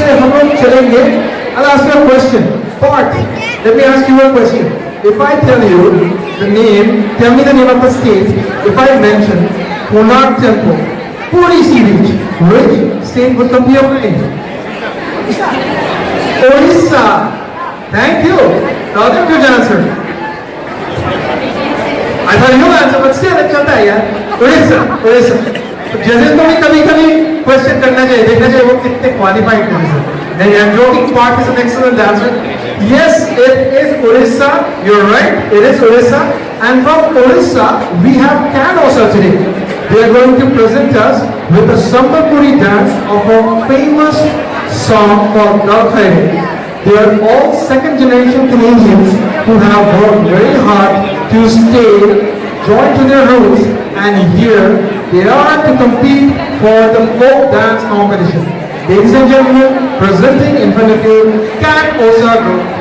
से हम लोग चलेंगे. I'll ask you a question. Parth, let me ask you a question. If I tell you the name, tell me the name of the state. If I mention Konark Temple, Puri Sea Beach, which state would come to your mind? Orissa. Thank you. The other good answer. I thought you answer, but still it चलता है यार. Orissa, Orissa. जजेस को भी कभी-कभी question करना चाहिए, देखना चाहिए वो कितने क्वालिफाइड हैं. नहीं, I'm joking. Parth is an excellent answer. Yes, it is Orissa. You're right. It is Orissa. And from Orissa, we have Canosa today. They are going to present us with the Sambapuri dance of a famous song called Dalkhaire. They are all second generation Canadians who have worked very hard to stay joined to their roots, and here they are to compete for the folk dance competition. Ladies and gentlemen, presenting in front of you, Cat Osa Group.